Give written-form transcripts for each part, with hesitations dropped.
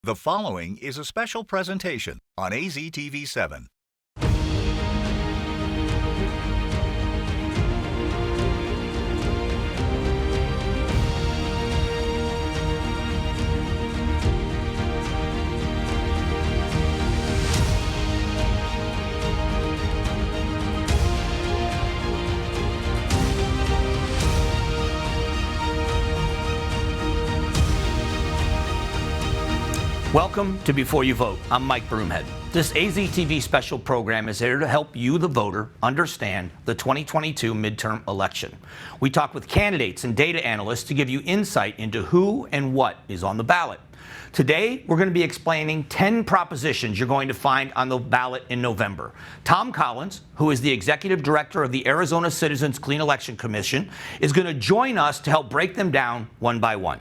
The following is a special presentation on AZTV 7. Welcome to Before You Vote. I'm Mike Broomhead. This AZTV special program is here to help you, the voter, understand the 2022 midterm election. We talk with candidates and data analysts to give you insight into who and what is on the ballot. Today, we're going to be explaining 10 propositions you're going to find on the ballot in November. Tom Collins, who is the executive director of the Arizona Citizens Clean Election Commission, is going to join us to help break them down one by one.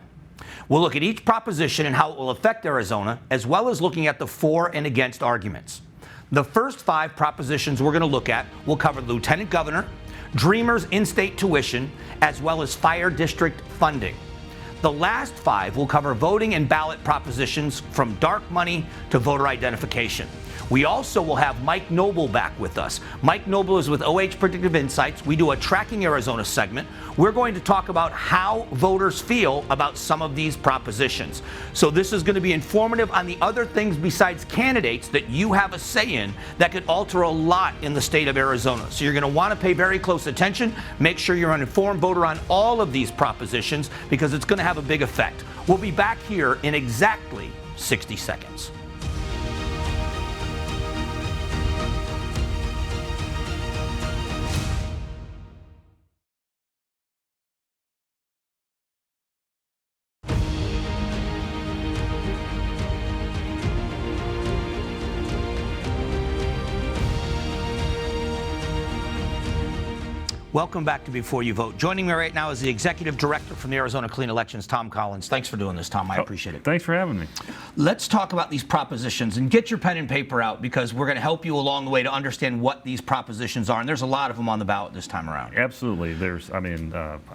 We'll look at each proposition and how it will affect Arizona, as well as looking at the for and against arguments. The first 5 propositions we're going to look at will cover lieutenant governor, Dreamers in-state tuition, as well as fire district funding. The last 5 will cover voting and ballot propositions from dark money to voter identification. We also will have Mike Noble back with us. Mike Noble is with OH Predictive Insights. We do a Tracking Arizona segment. We're going to talk about how voters feel about some of these propositions. So this is going to be informative on the other things besides candidates that you have a say in that could alter a lot in the state of Arizona. So you're going to want to pay very close attention. Make sure you're an informed voter on all of these propositions because it's going to have a big effect. We'll be back here in exactly 60 seconds. Welcome back to Before You Vote. Joining me right now is the Executive Director from the Arizona Clean Elections, Tom Collins. Thanks for doing this, Tom. I appreciate it. Thanks for having me. Let's talk about these propositions and get your pen and paper out because we're going to help you along the way to understand what these propositions are. And there's a lot of them on the ballot this time around. Absolutely. There's, I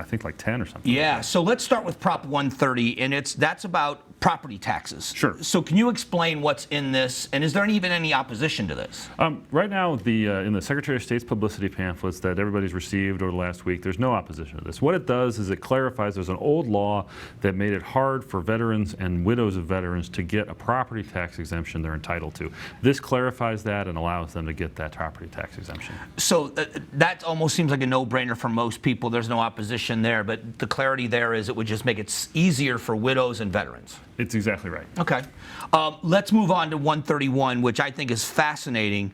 think like 10 or something. Yeah. So let's start with Prop 130, and that's about property taxes. Sure. So can you explain what's in this, and is there even any opposition to this? Right now, in the Secretary of State's publicity pamphlets that everybody's received over the last week, there's no opposition to this. What it does is it clarifies there's an old law that made it hard for veterans and widows of veterans to get a property tax exemption they're entitled to. This clarifies that and allows them to get that property tax exemption. So that almost seems like a no-brainer for most people. There's no opposition there, but the clarity there is it would just make it easier for widows and veterans. It's exactly right. Okay. Let's move on to 131, which I think is fascinating.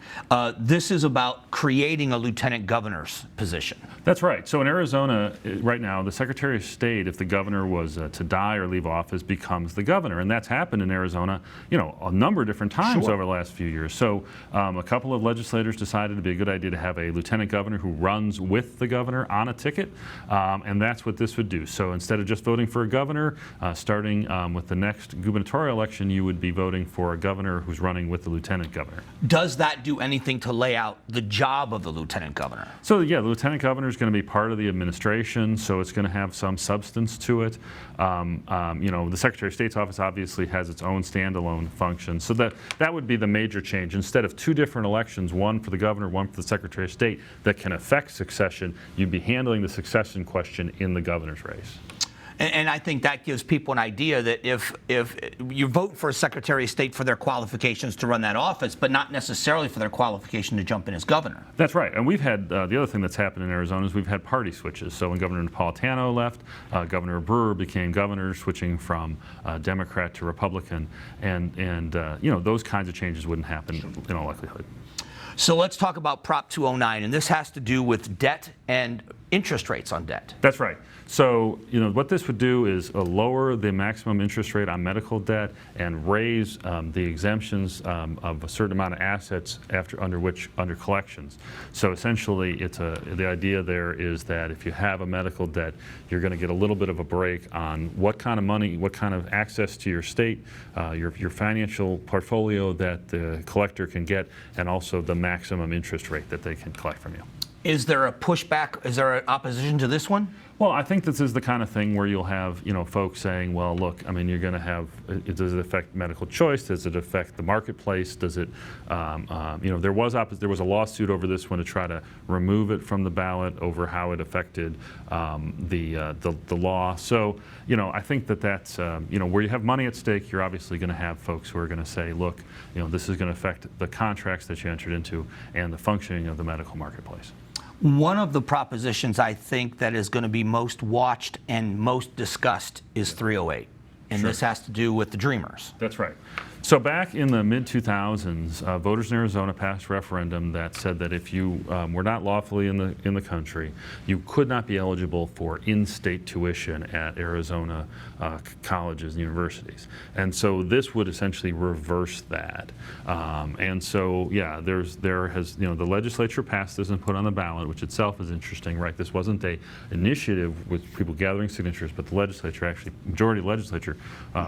This is about creating a lieutenant governor's position. That's right. So in Arizona, right now, the Secretary of State, if the governor was to die or leave office, becomes the governor. And that's happened in Arizona, a number of different times over the last few years. So a couple of legislators decided it'd be a good idea to have a lieutenant governor who runs with the governor on a ticket. And that's what this would do. So instead of just voting for a governor, starting with the next gubernatorial election, you would be voting for a governor who's running with the lieutenant governor. Does that do anything to lay out the job of the lieutenant governor? So yeah, the lieutenant governor is going to be part of the administration, so it's going to have some substance to it. The Secretary of State's office obviously has its own standalone function, so that would be the major change. Instead of 2 different elections, one for the governor, one for the Secretary of State, that can affect succession, you'd be handling the succession question in the governor's race. And I think that gives people an idea that if you vote for a Secretary of State for their qualifications to run that office, but not necessarily for their qualification to jump in as governor. That's right. And we've had, the other thing that's happened in Arizona is we've had party switches. So when Governor Napolitano left, Governor Brewer became governor, switching from Democrat to Republican. And those kinds of changes wouldn't happen in all likelihood. So let's talk about Prop 209, and this has to do with debt and interest rates on debt. That's right. So, what this would do is lower the maximum interest rate on medical debt and raise the exemptions of a certain amount of assets under collections. So essentially, the idea there is that if you have a medical debt, you're going to get a little bit of a break on what kind of money, what kind of access to your state, your financial portfolio that the collector can get, and also the maximum interest rate that they can collect from you. Is there a pushback? Is there an opposition to this one? Well, I think this is the kind of thing where you'll have, folks saying, well, look, I mean, you're going to have, does it affect medical choice? Does it affect the marketplace? Does it, there was a lawsuit over this one to try to remove it from the ballot over how it affected the law. So, I think that's, where you have money at stake, you're obviously going to have folks who are going to say, look, this is going to affect the contracts that you entered into and the functioning of the medical marketplace. One of the propositions I think that is going to be most watched and most discussed is 308. And Sure. this has to do with the Dreamers. That's right. So back in the mid-2000s, voters in Arizona passed a referendum that said that if you were not lawfully in the country, you could not be eligible for in-state tuition at Arizona colleges and universities. And so this would essentially reverse that. And so, yeah, the legislature passed this and put on the ballot, which itself is interesting, right? This wasn't a initiative with people gathering signatures, but the legislature actually, majority legislature,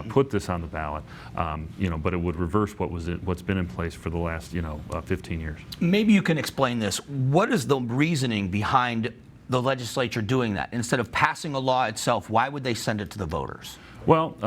put this on the ballot. But it would reverse what's been in place for the last 15 years. Maybe you can explain this. What is the reasoning behind the legislature doing that? Instead of passing a law itself, why would they send it to the voters? Well,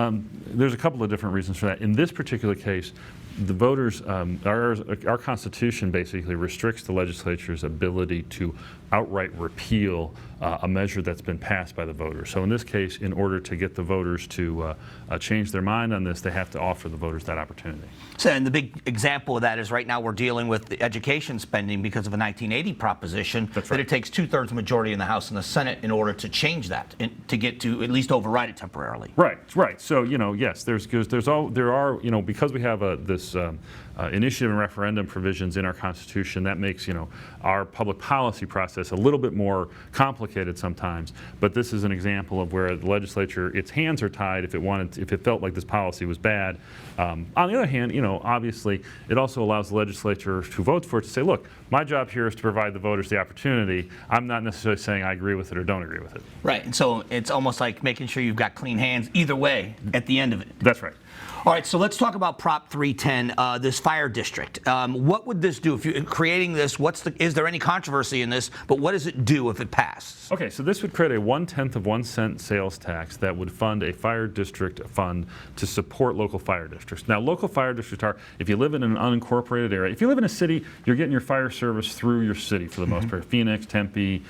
there's a couple of different reasons for that. In this particular case, the voters, our Constitution basically restricts the legislature's ability to outright repeal a measure that's been passed by the voters. So in this case, in order to get the voters to change their mind on this, they have to offer the voters that opportunity. So, and the big example of that is right now we're dealing with the education spending because of a 1980 proposition. That's right. That it takes 2/3 majority in the House and the Senate in order to change that, to get to at least override it temporarily. Right. So, yes, there are, because we have this initiative and referendum provisions in our Constitution, that makes, our public policy process a little bit more complicated sometimes. But this is an example of where the legislature, its hands are tied if it felt like this policy was bad. On the other hand, obviously, it also allows the legislature who votes for it to say, look, my job here is to provide the voters the opportunity. I'm not necessarily saying I agree with it or don't agree with it. Right, and so it's almost like making sure you've got clean hands either way at the end of it. That's right. All right, so let's talk about Prop 310, this fire district. What would this do if you're creating this? Is there any controversy in this? But what does it do if it passes? Okay, so this would create a 1/10 of 1 cent sales tax that would fund a fire district fund to support local fire districts. Now, local fire districts are, if you live in an unincorporated area, if you live in a city, you're getting your fire service through your city for the most part, Phoenix, Tempe,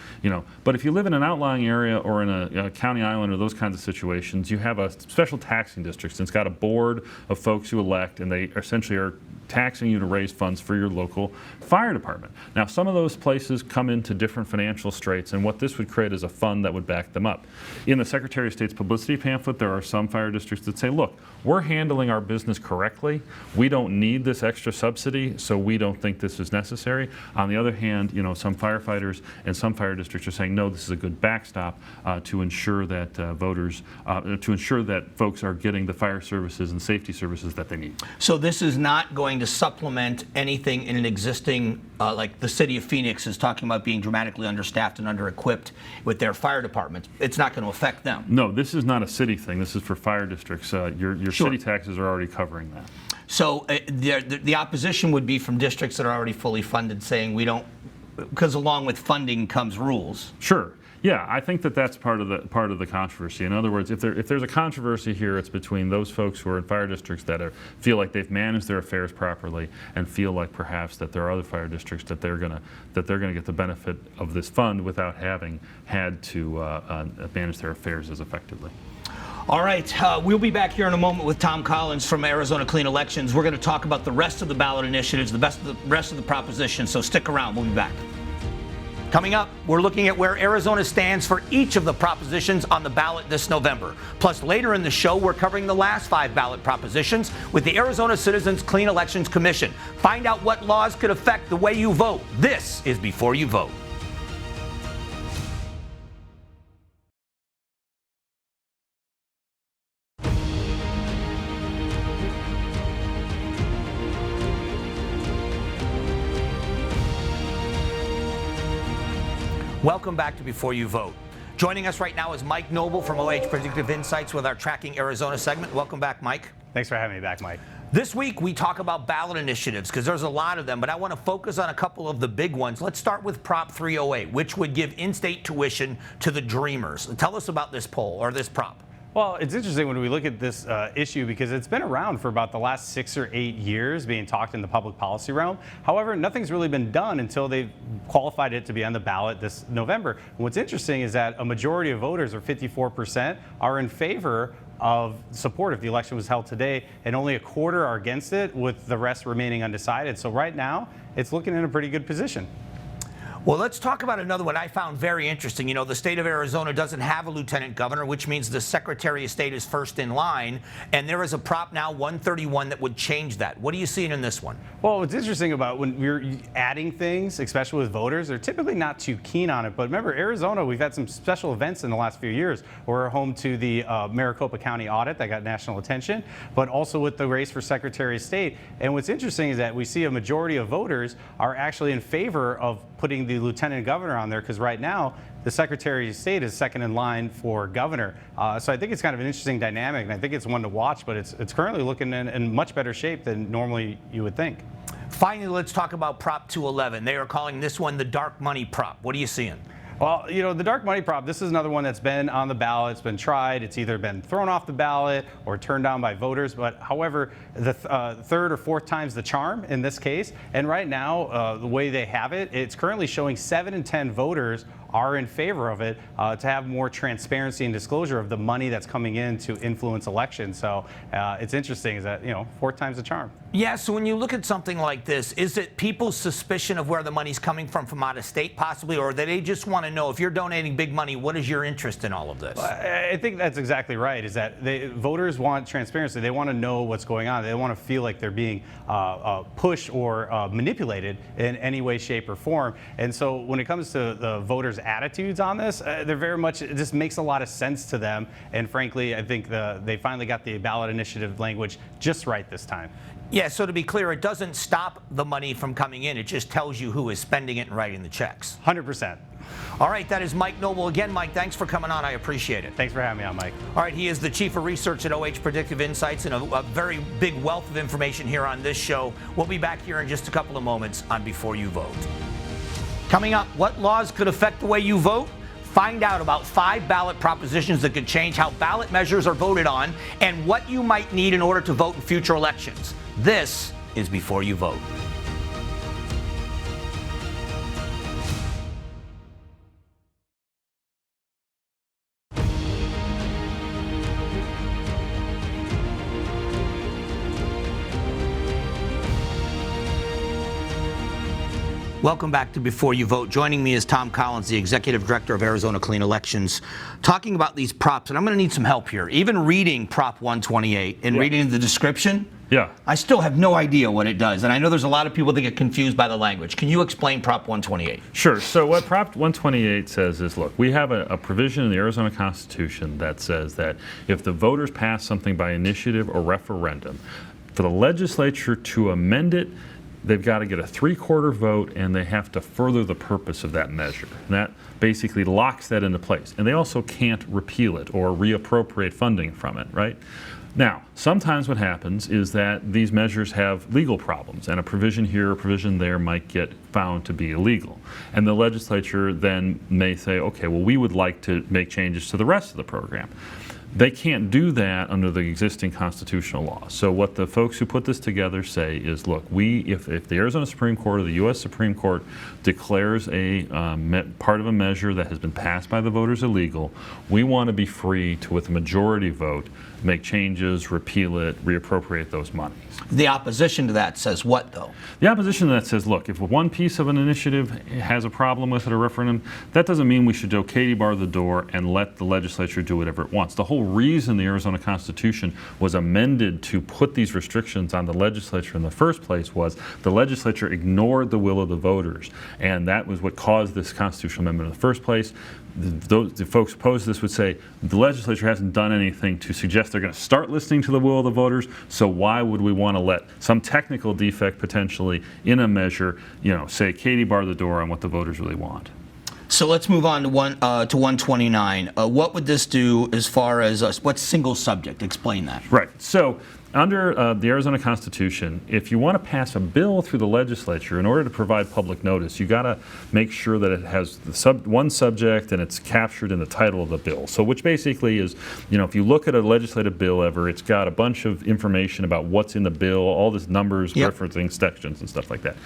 But if you live in an outlying area or in a county island or those kinds of situations, you have a special taxing district, and it's got a board of folks who elect, and they essentially are taxing you to raise funds for your local fire department. Now, some of those places come into different financial straits, and what this would create is a fund that would back them up. In the Secretary of State's publicity pamphlet, there are some fire districts that say, look, we're handling our business correctly. We don't need this extra subsidy, so we don't think this is necessary. On the other hand, some firefighters and some fire districts are saying, no, this is a good backstop to ensure that to ensure that folks are getting the fire services and safety services that they need. So this is not going to supplement anything in an existing, like the city of Phoenix is talking about being dramatically understaffed and under-equipped with their fire departments. It's not going to affect them. No, this is not a city thing. This is for fire districts. Your Sure. city taxes are already covering that. So the opposition would be from districts that are already fully funded saying we don't, because along with funding comes rules. Sure. Yeah, I think that's part of the controversy. In other words, if there's a controversy here, it's between those folks who are in fire districts that feel like they've managed their affairs properly and feel like perhaps that there are other fire districts that they're gonna get the benefit of this fund without having had to manage their affairs as effectively. All right, we'll be back here in a moment with Tom Collins from Arizona Clean Elections. We're going to talk about the rest of the ballot initiatives, the rest of the propositions, so stick around. We'll be back. Coming up, we're looking at where Arizona stands for each of the propositions on the ballot this November. Plus, later in the show, we're covering the last 5 ballot propositions with the Arizona Citizens Clean Elections Commission. Find out what laws could affect the way you vote. This is Before You Vote. Welcome back to Before You Vote. Joining us right now is Mike Noble from OH Predictive Insights with our Tracking Arizona segment. Welcome back, Mike. Thanks for having me back, Mike. This week, we talk about ballot initiatives because there's a lot of them, but I want to focus on a couple of the big ones. Let's start with Prop 308, which would give in-state tuition to the dreamers. Tell us about this poll or this prop. Well, it's interesting when we look at this issue because it's been around for about the last 6 or 8 years being talked in the public policy realm. However, nothing's really been done until they've qualified it to be on the ballot this November. And what's interesting is that a majority of voters, or 54%, are in favor of support if the election was held today, and only a quarter are against it, with the rest remaining undecided. So right now, it's looking in a pretty good position. Well, let's talk about another one I found very interesting. You know, the state of Arizona doesn't have a lieutenant governor, which means the Secretary of State is first in line. And there is a prop now, 131, that would change that. What are you seeing in this one? Well, what's interesting about when we're adding things, especially with voters, they're typically not too keen on it. But remember, Arizona, we've had some special events in the last few years. We're home to the Maricopa County audit that got national attention, but also with the race for Secretary of State. And what's interesting is that we see a majority of voters are actually in favor of putting the lieutenant governor on there, because right now the Secretary of State is second in line for governor. So I think it's kind of an interesting dynamic, and I think it's one to watch, but it's currently looking in much better shape than normally you would think. Finally, let's talk about Prop 211. They are calling this one the dark money prop. What are you seeing? Well, you know, the dark money prop, this is another one that's been on the ballot. It's been tried. It's either been thrown off the ballot or turned down by voters. But however, the third or fourth time's the charm in this case. And right now, the way they have it, it's currently showing 7 in 10 voters are in favor of it to have more transparency and disclosure of the money that's coming in to influence elections. So it's interesting is that, you know, 4 times the charm. Yeah, so when you look at something like this, is it people's suspicion of where the money's coming from out of state possibly, or do they just want to know, if you're donating big money, what is your interest in all of this? I think that's exactly right, is that voters want transparency. They want to know what's going on. They want to feel like they're being pushed or manipulated in any way, shape, or form. And so when it comes to the voters' attitudes on this, they're very much, it just makes a lot of sense to them. And frankly, I think they finally got the ballot initiative language just right this time. Yeah, so to be clear, it doesn't stop the money from coming in. It just tells you who is spending it and writing the checks. 100%. All right, that is Mike Noble. Again, Mike, thanks for coming on. I appreciate it. Thanks for having me on, Mike. All right, he is the Chief of Research at OH Predictive Insights, and a very big wealth of information here on this show. We'll be back here in just a couple of moments on Before You Vote. Coming up, what laws could affect the way you vote? Find out about 5 ballot propositions that could change how ballot measures are voted on and what you might need in order to vote in future elections. This is Before You Vote. Welcome back to Before You Vote. Joining me is Tom Collins, the Executive Director of Arizona Clean Elections, talking about these props. And I'm going to need some help here. Even reading Prop 128 and reading the description, I still have no idea what it does. And I know there's a lot of people that get confused by the language. Can you explain Prop 128? Sure. So what Prop 128 says is, look, we have a provision in the Arizona Constitution that says that if the voters pass something by initiative or referendum, for the legislature to amend it, they've got to get a 3/4 vote, and they have to further the purpose of that measure. And that basically locks that into place. And they also can't repeal it or reappropriate funding from it, right? Now, sometimes what happens is that these measures have legal problems, and a provision here, a provision there might get found to be illegal. And the legislature then may say, okay, well, we would like to make changes to the rest of the program. They can't do that under the existing constitutional law. So what the folks who put this together say is, look, if the Arizona Supreme Court or the U.S. Supreme Court declares a part of a measure that has been passed by the voters illegal, we want to be free to, with a majority vote, make changes, repeal it, reappropriate those monies. The opposition to that says what, though? The opposition to that says, look, if one piece of an initiative has a problem with it, a referendum, that doesn't mean we should go KTAR the door and let the legislature do whatever it wants. The whole reason the Arizona Constitution was amended to put these restrictions on the legislature in the first place was the legislature ignored the will of the voters, and that was what caused this constitutional amendment in the first place. The folks opposed to this would say the legislature hasn't done anything to suggest they're going to start listening to the will of the voters, so why would we want to let some technical defect potentially in a measure, say KTAR the door on what the voters really want? So let's move on to 129. What would this do as far as what's single subject? Explain that. Right. So under the Arizona Constitution, if you want to pass a bill through the legislature, in order to provide public notice, you got to make sure that it has one subject and it's captured in the title of the bill. So which basically is, if you look at a legislative bill ever, it's got a bunch of information about what's in the bill, all these numbers, referencing sections and stuff like that.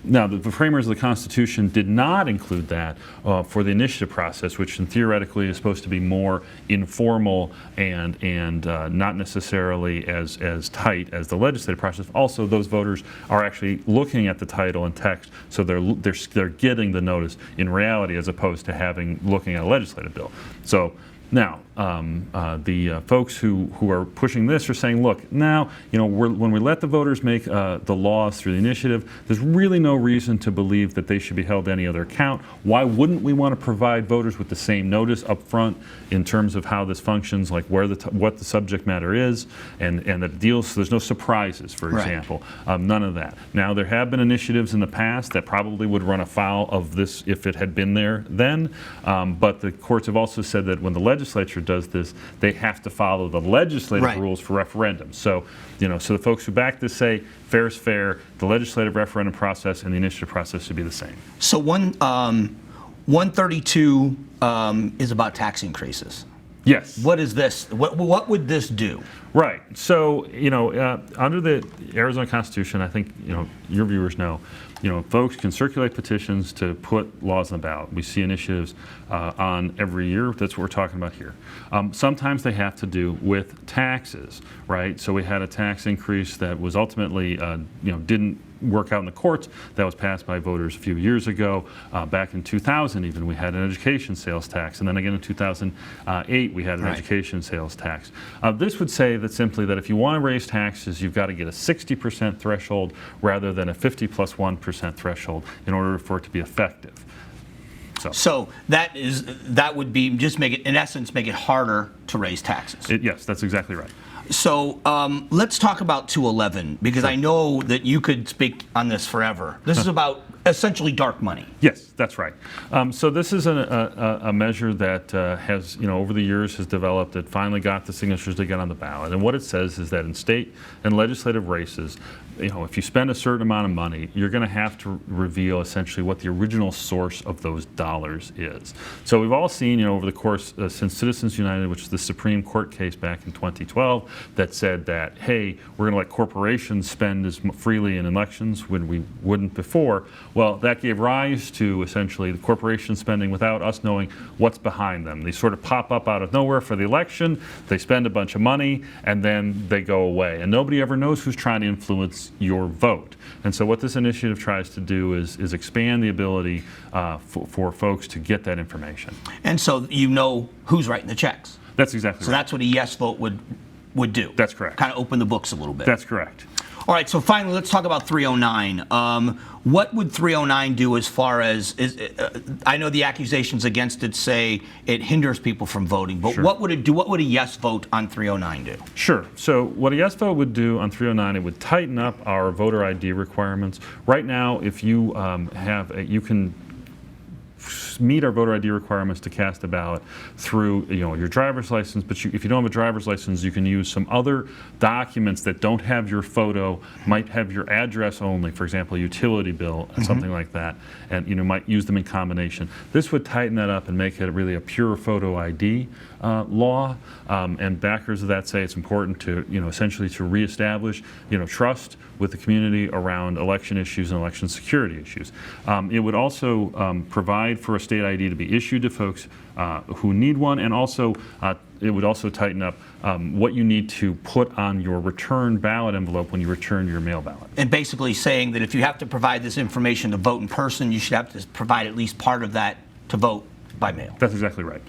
Now, the framers of the Constitution did not include that for the initiative process, which theoretically is supposed to be more informal and not necessarily as tight as the legislative process. Also, those voters are actually looking at the title and text, so they're getting the notice in reality, as opposed to looking at a legislative bill. So now, the folks who are pushing this are saying, look, now, when we let the voters make the laws through the initiative, there's really no reason to believe that they should be held to any other account. Why wouldn't we want to provide voters with the same notice up front in terms of how this functions, like what the subject matter is, and that it deals, so there's no surprises, for example. None of that. Now, there have been initiatives in the past that probably would run afoul of this if it had been there then, but the courts have also said that when the legislature does this, they have to follow the legislative rules for referendums. So, so the folks who back this say fair is fair. The legislative referendum process and the initiative process should be the same. So 132 is about tax increases. Yes. What is this? What would this do? Right. So, under the Arizona Constitution, I think, your viewers know, folks can circulate petitions to put laws on the ballot. We see initiatives on every year. That's what we're talking about here. Sometimes they have to do with taxes, right? So we had a tax increase that was ultimately, didn't work out in the courts. That was passed by voters a few years ago. Back in 2000 even, we had an education sales tax. And then again in 2008, we had an education sales tax. This would say that simply that if you want to raise taxes, you've got to get a 60% threshold rather than a 50 plus 1% threshold in order for it to be effective. So that would be just make it, in essence, make it harder to raise taxes. Yes, that's exactly right. So let's talk about 211, because I know that you could speak on this forever. This is about essentially dark money. Yes, that's right. So this is a measure that has, over the years has developed. It finally got the signatures to get on the ballot. And what it says is that in state and legislative races, if you spend a certain amount of money, you're going to have to reveal essentially what the original source of those dollars is. So we've all seen, over the course since Citizens United, which is the Supreme Court case back in 2012, that said that, hey, we're going to let corporations spend as freely in elections when we wouldn't before. Well, that gave rise to essentially the corporation spending without us knowing what's behind them. They sort of pop up out of nowhere for the election, they spend a bunch of money, and then they go away. And nobody ever knows who's trying to influence your vote. And so what this initiative tries to do is expand the ability for folks to get that information. And so who's writing the checks. That's exactly right. So that's what a yes vote would do. That's correct. Kind of open the books a little bit. That's correct. All right, so finally, let's talk about 309. What would 309 do as far as, I know the accusations against it say it hinders people from voting, but what would it do? What would a yes vote on 309 do? Sure. So what a yes vote would do on 309, it would tighten up our voter ID requirements. Right now, if you you can meet our voter ID requirements to cast a ballot through your driver's license, but if you don't have a driver's license, you can use some other documents that don't have your photo, might have your address only, for example, a utility bill, something like that, and might use them in combination. This would tighten that up and make it really a pure photo ID law, and backers of that say it's important to essentially to reestablish trust with the community around election issues and election security issues. It would also provide for a state ID to be issued to folks who need one, and also it would also tighten up what you need to put on your return ballot envelope when you return your mail ballot. And basically saying that if you have to provide this information to vote in person, you should have to provide at least part of that to vote by mail. That's exactly right.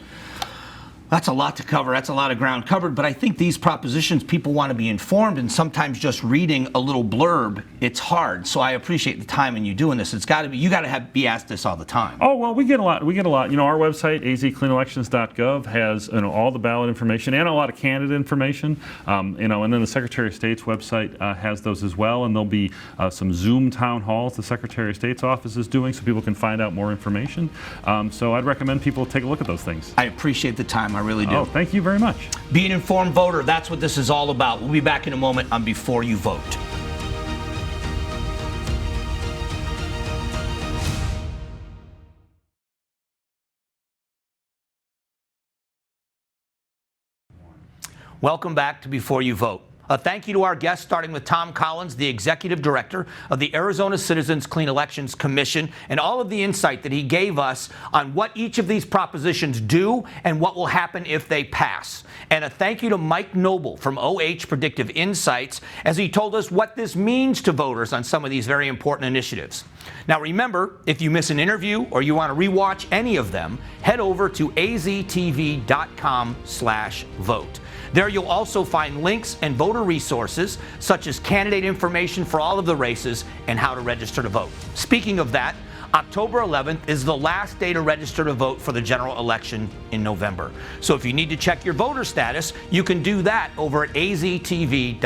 That's a lot to cover. That's a lot of ground covered. But I think these propositions, people want to be informed, and sometimes just reading a little blurb, it's hard. So I appreciate the time in you doing this. It's got to be, you got to be asked this all the time. Oh, well, we get a lot. You know, our website, azcleanelections.gov, has all the ballot information and a lot of candidate information. And then the Secretary of State's website has those as well. And there'll be some Zoom town halls the Secretary of State's office is doing, so people can find out more information. So I'd recommend people take a look at those things. I appreciate the time. I really do. Oh, thank you very much. Be an informed voter. That's what this is all about. We'll be back in a moment on Before You Vote. Welcome back to Before You Vote. A thank you to our guests, starting with Tom Collins, the Executive Director of the Arizona Citizens Clean Elections Commission, and all of the insight that he gave us on what each of these propositions do and what will happen if they pass. And a thank you to Mike Noble from OH Predictive Insights, as he told us what this means to voters on some of these very important initiatives. Now remember, if you miss an interview or you want to rewatch any of them, head over to aztv.com/vote. There you'll also find links and voter resources, such as candidate information for all of the races and how to register to vote. Speaking of that, October 11th is the last day to register to vote for the general election in November. So if you need to check your voter status, you can do that over at aztv.com/vote.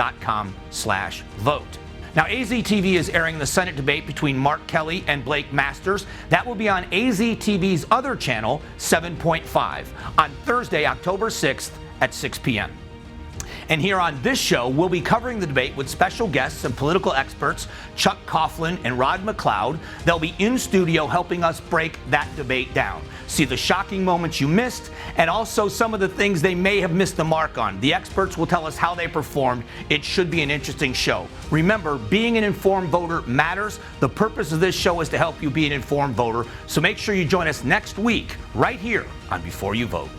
Now, AZTV is airing the Senate debate between Mark Kelly and Blake Masters. That will be on AZTV's other channel, 7.5, on Thursday, October 6th at 6 p.m. And here on this show, we'll be covering the debate with special guests and political experts, Chuck Coughlin and Rod McLeod. They'll be in studio helping us break that debate down. See the shocking moments you missed, and also some of the things they may have missed the mark on. The experts will tell us how they performed. It should be an interesting show. Remember, being an informed voter matters. The purpose of this show is to help you be an informed voter. So make sure you join us next week, right here on Before You Vote.